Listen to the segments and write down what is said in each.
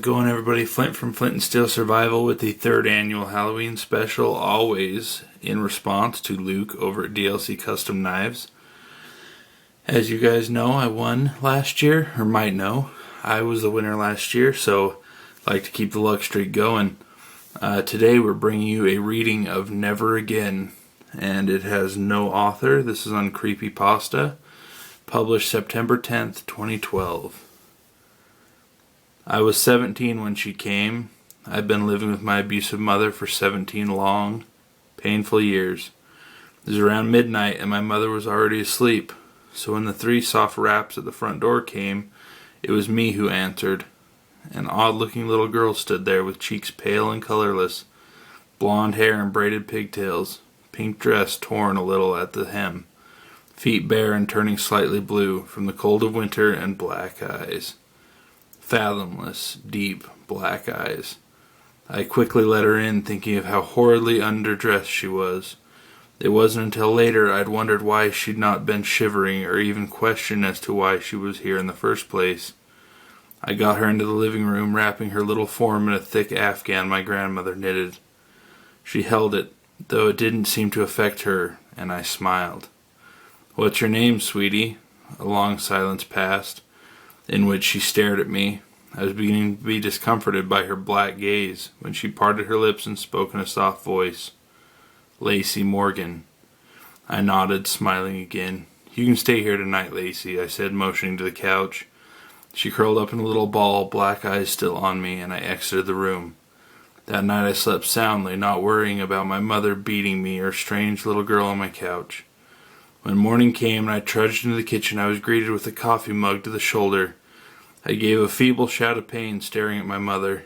it going, everybody? Flint from Flint and Steel Survival with the third annual Halloween special, always in response to Luke over at DLC Custom Knives. As you guys know, I won last year, or might know. I was the winner last year, so I like to keep the luck streak going. Today we're bringing you a reading of Never Again, and it has no author. This is on Creepypasta, published September 10th, 2012. I was 17 when she came. I'd been living with my abusive mother for 17 long, painful years. It was around midnight and my mother was already asleep. So when the 3 soft raps at the front door came, it was me who answered. An odd-looking little girl stood there with cheeks pale and colorless, blonde hair and braided pigtails, pink dress torn a little at the hem, feet bare and turning slightly blue from the cold of winter, and black eyes. Fathomless, deep, black eyes. I quickly let her in, thinking of how horridly underdressed she was. It wasn't until later I'd wondered why she'd not been shivering or even questioned as to why she was here in the first place. I got her into the living room, wrapping her little form in a thick afghan my grandmother knitted. She held it, though it didn't seem to affect her, and I smiled. "What's your name, sweetie?" A long silence passed, in which she stared at me. I was beginning to be discomforted by her black gaze when she parted her lips and spoke in a soft voice. "Lacey Morgan." I nodded, smiling again. "You can stay here tonight, Lacey," I said, motioning to the couch. She curled up in a little ball, black eyes still on me, and I exited the room. That night I slept soundly, not worrying about my mother beating me or strange little girl on my couch. When morning came and I trudged into the kitchen, I was greeted with a coffee mug to the shoulder. I gave a feeble shout of pain, staring at my mother.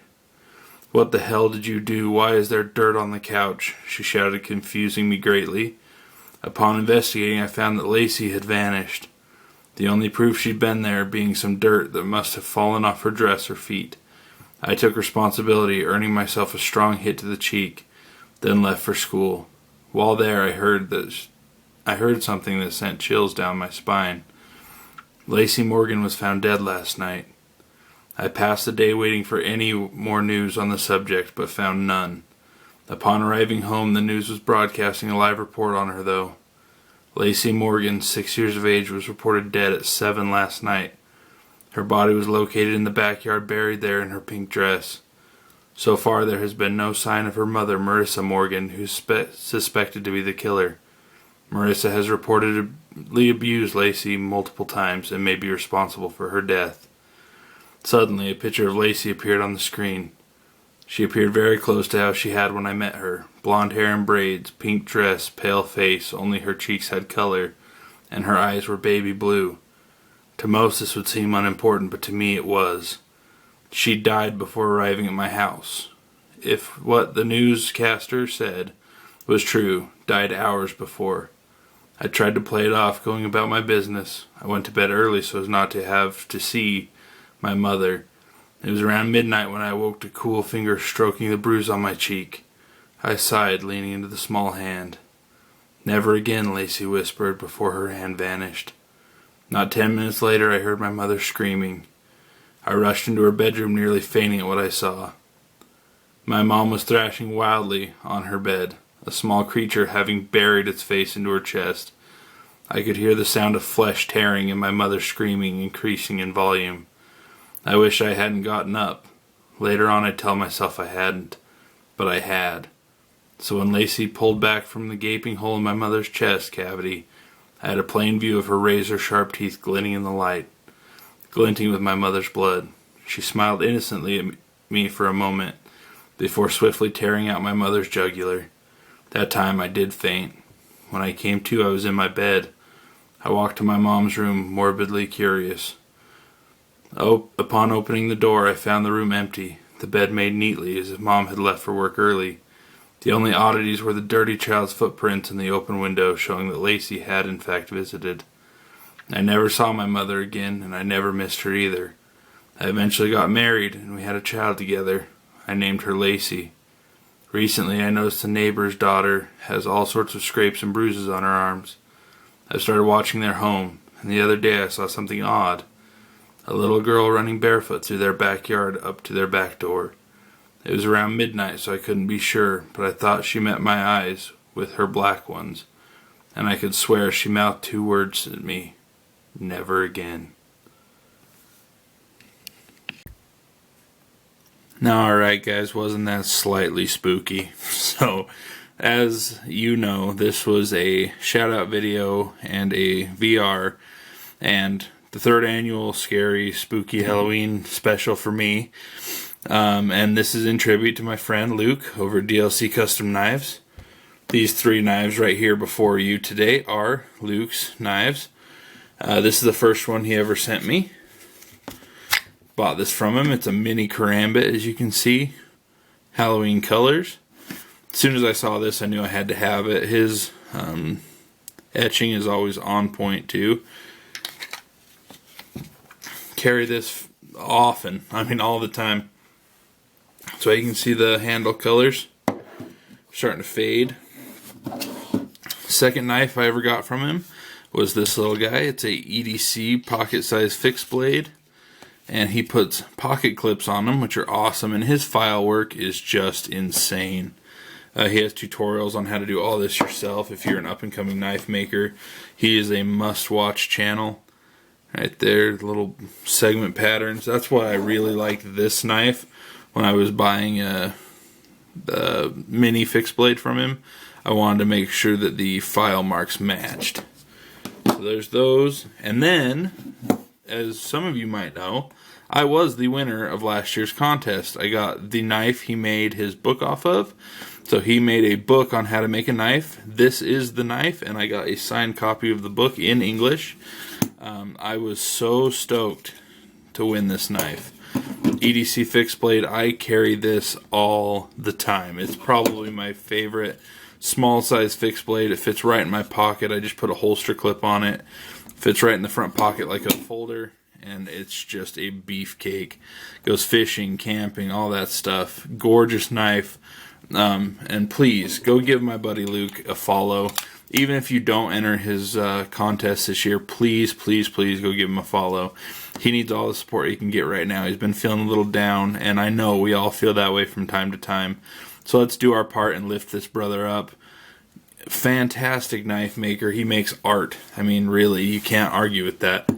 "What the hell did you do? Why is there dirt on the couch?" she shouted, confusing me greatly. Upon investigating, I found that Lacey had vanished, the only proof she'd been there being some dirt that must have fallen off her dress or feet. I took responsibility, earning myself a strong hit to the cheek, then left for school. While there, I heard something that sent chills down my spine. Lacey Morgan was found dead last night. I passed the day waiting for any more news on the subject, but found none. Upon arriving home, the news was broadcasting a live report on her, though. Lacey Morgan, 6 years of age, was reported dead at 7 last night. Her body was located in the backyard, buried there in her pink dress. So far, there has been no sign of her mother, Marissa Morgan, who's suspected to be the killer. Marissa has reportedly abused Lacey multiple times and may be responsible for her death. Suddenly, a picture of Lacey appeared on the screen. She appeared very close to how she had when I met her. Blonde hair and braids, pink dress, pale face, only her cheeks had color, and her eyes were baby blue. To most this would seem unimportant, but to me it was. She died before arriving at my house. If what the newscaster said was true, died hours before. I tried to play it off, going about my business. I went to bed early so as not to have to see my mother. It was around midnight when I awoke to cool fingers stroking the bruise on my cheek. I sighed, leaning into the small hand. "Never again," Lacey whispered before her hand vanished. Not 10 minutes later, I heard my mother screaming. I rushed into her bedroom, nearly fainting at what I saw. My mom was thrashing wildly on her bed, a small creature having buried its face into her chest. I could hear the sound of flesh tearing and my mother screaming, increasing in volume. I wish I hadn't gotten up. Later on I'd tell myself I hadn't, but I had. So when Lacey pulled back from the gaping hole in my mother's chest cavity, I had a plain view of her razor-sharp teeth glinting in the light, glinting with my mother's blood. She smiled innocently at me for a moment, before swiftly tearing out my mother's jugular. That time I did faint. When I came to, I was in my bed. I walked to my mom's room, morbidly curious. Upon opening the door, I found the room empty, the bed made neatly as if Mom had left for work early. The only oddities were the dirty child's footprints in the open window, showing that Lacey had in fact visited. I never saw my mother again, and I never missed her either. I eventually got married, and we had a child together. I named her Lacey. Recently, I noticed the neighbor's daughter has all sorts of scrapes and bruises on her arms. I started watching their home, and the other day I saw something odd. a little girl running barefoot through their backyard up to their back door. It was around midnight, so I couldn't be sure, but I thought she met my eyes with her black ones, and I could swear she mouthed 2 words at me: never again. Now, alright guys, wasn't that slightly spooky? So, as you know, this was a shout out video and a VR, and the 3rd annual Scary Spooky Halloween special for me. And this is in tribute to my friend Luke over at DLC Custom Knives. These 3 knives right here before you today are Luke's knives. This is the first one he ever sent me. Bought this from him. It's a mini karambit, as you can see. Halloween colors. As soon as I saw this, I knew I had to have it. His etching is always on point too. Carry this often. I mean, all the time. So you can see the handle colors starting to fade. Second knife I ever got from him was this little guy. It's a EDC pocket size fixed blade, and he puts pocket clips on them, which are awesome, and his file work is just insane. He has tutorials on how to do all this yourself if you're an up and coming knife maker. He is a must watch channel. Right there, little segment patterns. That's why I really liked this knife when I was buying the mini fixed blade from him. I wanted to make sure that the file marks matched. So there's those. And then, as some of you might know, I was the winner of last year's contest. I got the knife he made his book off of. So he made a book on how to make a knife. This is the knife, and I got a signed copy of the book in English. I was so stoked to win this knife. EDC fixed blade, I carry this all the time. It's probably my favorite small size fixed blade. It fits right in my pocket. I just put a holster clip on it. Fits right in the front pocket like a folder, and it's just a beefcake. Goes fishing, camping, all that stuff. Gorgeous knife. And please go give my buddy Luke a follow. Even if you don't enter his contest this year, please, please, please go give him a follow. He needs all the support he can get right now. He's been feeling a little down, and I know we all feel that way from time to time. So let's do our part and lift this brother up. Fantastic knife maker. He makes art. I mean, really, you can't argue with that.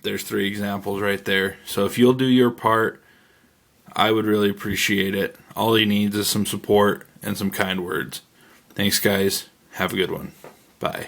There's 3 examples right there. So if you'll do your part, I would really appreciate it. All he needs is some support and some kind words. Thanks, guys. Have a good one. Bye.